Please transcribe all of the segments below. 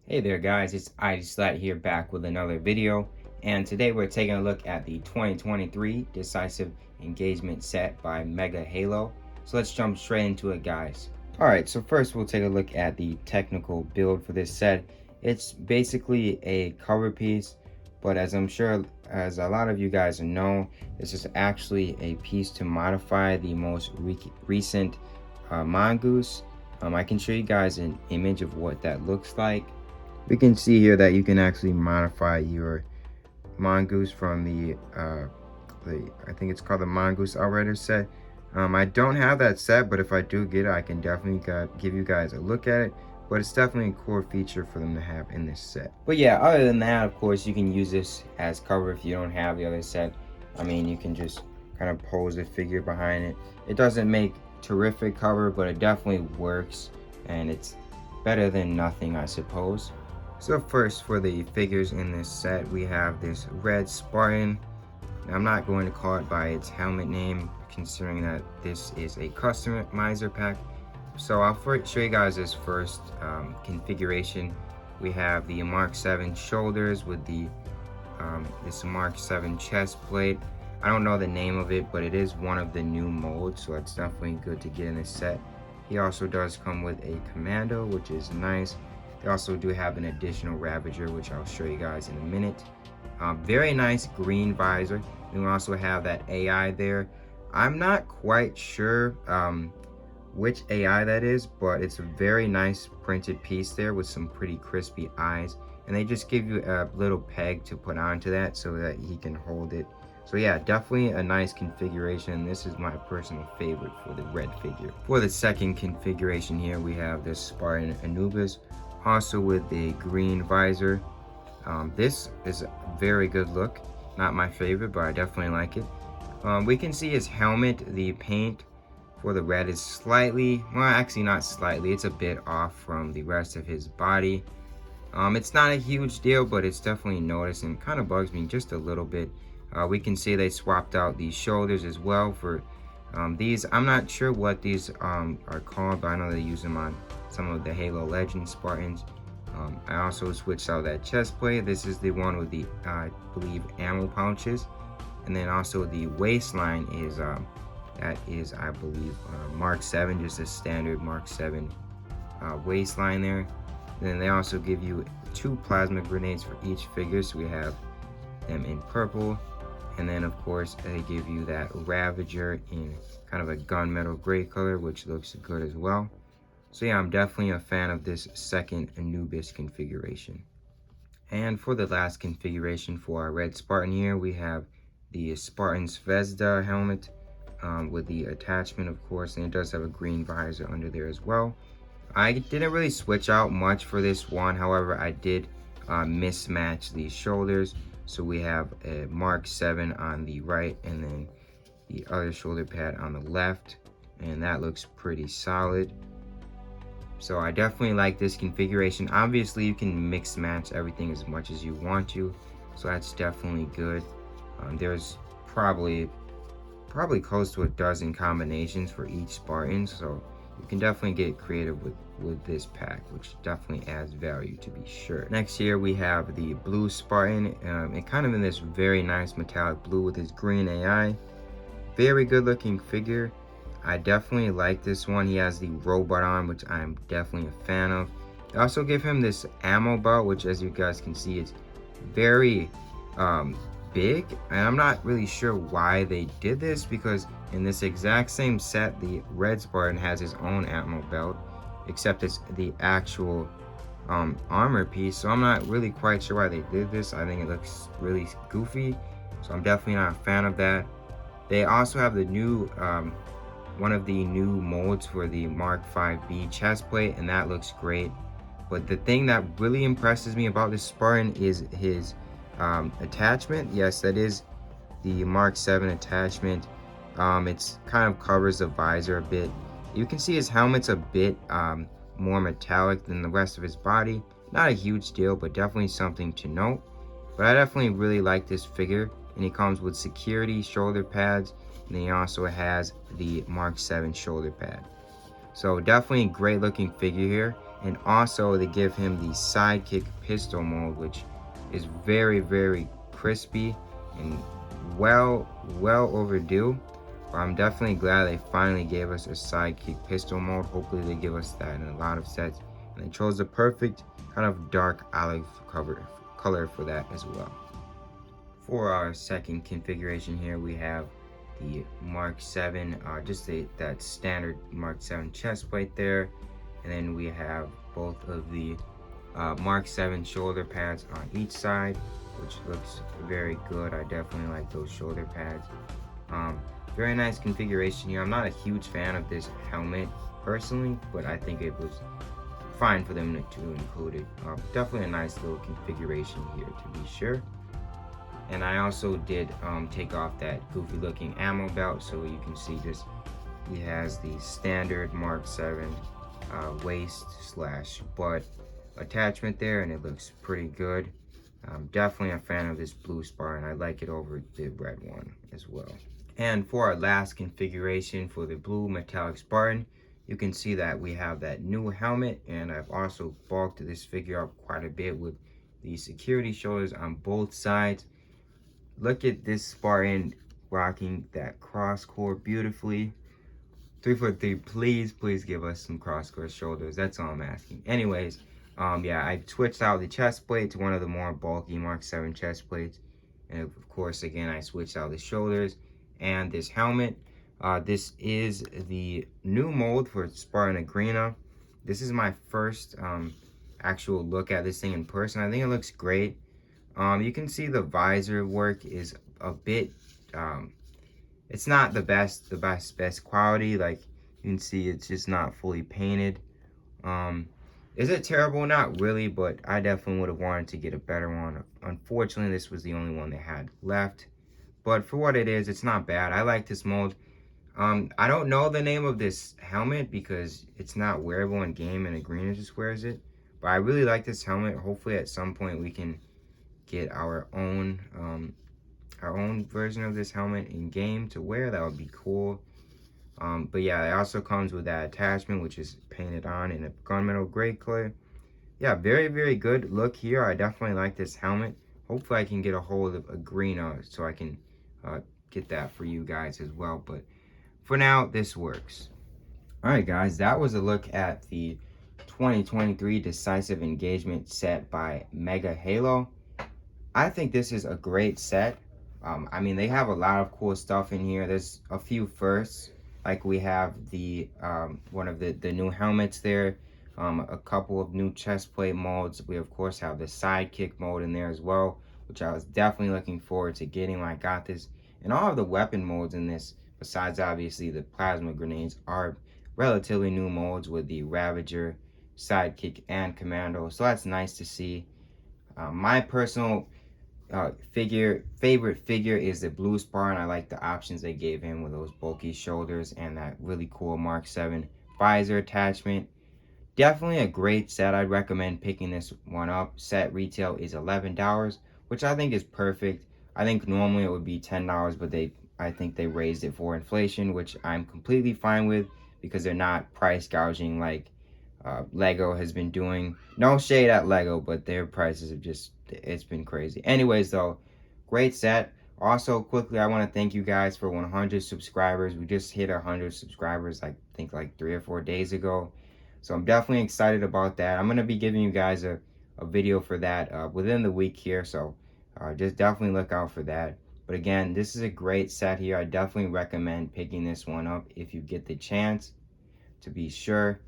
Hey there guys, it's ID here back with another video, and today we're taking a look at the 2023 Decisive Engagement set by Mega Halo. So let's jump straight into it guys. Alright, so first we'll take a look at the technical build for this set. It's basically a cover piece, but as I'm sure as a lot of you guys know, this is actually a piece to modify the most recent mongoose. I can show you guys an image of what that looks like. We can see here that you can actually modify your mongoose from the I think it's called the Mongoose Outrider set. I don't have that set, but if I do get it, I can definitely give you guys a look at it. But it's definitely a core feature for them to have in this set. But yeah, other than that, of course, you can use this as cover if you don't have the other set. I mean, you can just kind of pose a figure behind it. It doesn't make terrific cover, but it definitely works, and it's better than nothing, I suppose. So first, for the figures in this set, we have this red Spartan. I'm not going to call it by its helmet name, considering that this is a customizer pack. So I'll show you guys this first configuration. We have the Mark 7 shoulders with the this Mark 7 chest plate. I don't know the name of it, but it is one of the new molds, so it's definitely good to get in this set. He also does come with a commando, which is nice. They also do have an additional Ravager, which I'll show you guys in a minute. Very nice green visor. We also have that AI there. I'm not quite sure which AI that is, but it's a very nice printed piece there with some pretty crispy eyes. And they just give you a little peg to put onto that so that he can hold it. So yeah, definitely a nice configuration. This is my personal favorite for the red figure. For the second configuration here, we have this Spartan Anubis, also with the green visor. This is a very good look. Not my favorite, but I definitely like it. We can see his helmet. The paint for the red is slightly, well, actually not slightly, it's a bit off from the rest of his body. It's not a huge deal, but it's definitely noticed and kind of bugs me just a little bit. We can see they swapped out these shoulders as well for these. I'm not sure what these are called, but I know they use them on some of the Halo Legends Spartans. I also switched out that chest plate. This is the one with the, I believe, ammo pouches. And then also the waistline is, that is, I believe, Mark 7, just a standard Mark 7 waistline there. And then they also give you 2 plasma grenades for each figure, so we have them in purple. And then, of course, they give you that Ravager in kind of a gunmetal gray color, which looks good as well. So yeah, I'm definitely a fan of this second Anubis configuration. And for the last configuration for our red Spartan here, we have the Spartan Zvezda helmet with the attachment, of course, and it does have a green visor under there as well. I didn't really switch out much for this one. However, I did mismatch these shoulders. So we have a Mark 7 on the right and then the other shoulder pad on the left. And that looks pretty solid. So I definitely like this configuration. Obviously, you can mix match everything as much as you want to. So that's definitely good. There's probably close to a dozen combinations for each Spartan. So you can definitely get creative with this pack, which definitely adds value to be sure. Next here we have the blue Spartan, and kind of in this very nice metallic blue with his green AI. Very good looking figure. I definitely like this one. He has the robot arm, which I'm definitely a fan of. They also give him this ammo belt, which as you guys can see, it's very big, and I'm not really sure why they did this, because in this exact same set, the red Spartan has his own ammo belt, except it's the actual armor piece. So I'm not really quite sure why they did this. I think it looks really goofy, so I'm definitely not a fan of that. They also have the new one of the new molds for the Mark 5B chest plate, and that looks great. But the thing that really impresses me about this Spartan is his attachment. Yes, that is the Mark 7 attachment. It's kind of covers the visor a bit. You can see his helmet's a bit more metallic than the rest of his body. Not a huge deal, but definitely something to note. But I definitely really like this figure, and he comes with security shoulder pads, and then he also has the Mark 7 shoulder pad. So definitely a great looking figure here. And also they give him the sidekick pistol mode, which is very, very crispy and well overdue. But I'm definitely glad they finally gave us a sidekick pistol mode. Hopefully they give us that in a lot of sets. And they chose the perfect kind of dark olive color for that as well. For our second configuration here, we have the Mark 7, that standard Mark 7 chest plate there. And then we have both of the Mark 7 shoulder pads on each side, which looks very good. I definitely like those shoulder pads. Very nice configuration here. I'm not a huge fan of this helmet personally, but I think it was fine for them to include it. Definitely a nice little configuration here to be sure. And I also did take off that goofy looking ammo belt, so you can see just he has the standard Mark 7 waist / butt attachment there, and it looks pretty good. I'm definitely a fan of this blue Spartan. I like it over the red one as well. And for our last configuration for the blue metallic Spartan, you can see that we have that new helmet, and I've also bulked this figure up quite a bit with the security shoulders on both sides. Look at this Spartan rocking that cross core beautifully. 343, please give us some cross core shoulders. That's all I'm asking. Anyways, yeah, I switched out the chest plate to one of the more bulky Mark 7 chest plates. And of course, again, I switched out the shoulders and this helmet. This is the new mold for Spartan Agrena. This is my first actual look at this thing in person. I think it looks great. You can see the visor work is a bit, it's not the best quality. Like you can see, it's just not fully painted. Is it terrible? Not really, but I definitely would have wanted to get a better one. Unfortunately, this was the only one they had left. But for what it is, it's not bad. I like this mold. I don't know the name of this helmet because it's not wearable in game, and Agrena just wears it. But I really like this helmet. Hopefully at some point we can get our own version of this helmet in game to wear. That would be cool. But yeah, it also comes with that attachment, which is painted on in a gunmetal gray color. Yeah, very, very good look here. I definitely like this helmet. Hopefully I can get a hold of Agrena so I can get that for you guys as well. But for now, this works. Alright guys, that was a look at the 2023 Decisive Engagement set by Mega Halo. I think this is a great set. I mean, they have a lot of cool stuff in here. There's a few firsts. Like we have the one of the new helmets there. A couple of new chest plate molds. We of course have the sidekick mode in there as well, which I was definitely looking forward to getting when I got this. And all of the weapon molds in this, besides obviously the plasma grenades, are relatively new molds with the Ravager, sidekick, and commando. So that's nice to see. My personal favorite figure is the blue Spartan. I like the options they gave him with those bulky shoulders and that really cool Mark 7 visor attachment. Definitely a great set. I'd recommend picking this one up. Set retail is $11, which I think is perfect. I think normally it would be $10, but I think they raised it for inflation, which I'm completely fine with because they're not price gouging like Lego has been doing. No shade at Lego, but their prices have it's been crazy. Anyways though, great set. Also quickly, I want to thank you guys for 100 subscribers. We just hit 100 subscribers, I think like 3 or 4 days ago. So I'm definitely excited about that. I'm going to be giving you guys a video for that within the week here. So just definitely look out for that. But again, this is a great set here. I definitely recommend picking this one up if you get the chance, to be sure.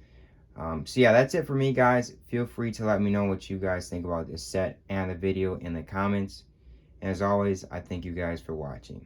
So yeah, that's it for me, guys. Feel free to let me know what you guys think about this set and the video in the comments. And as always, I thank you guys for watching.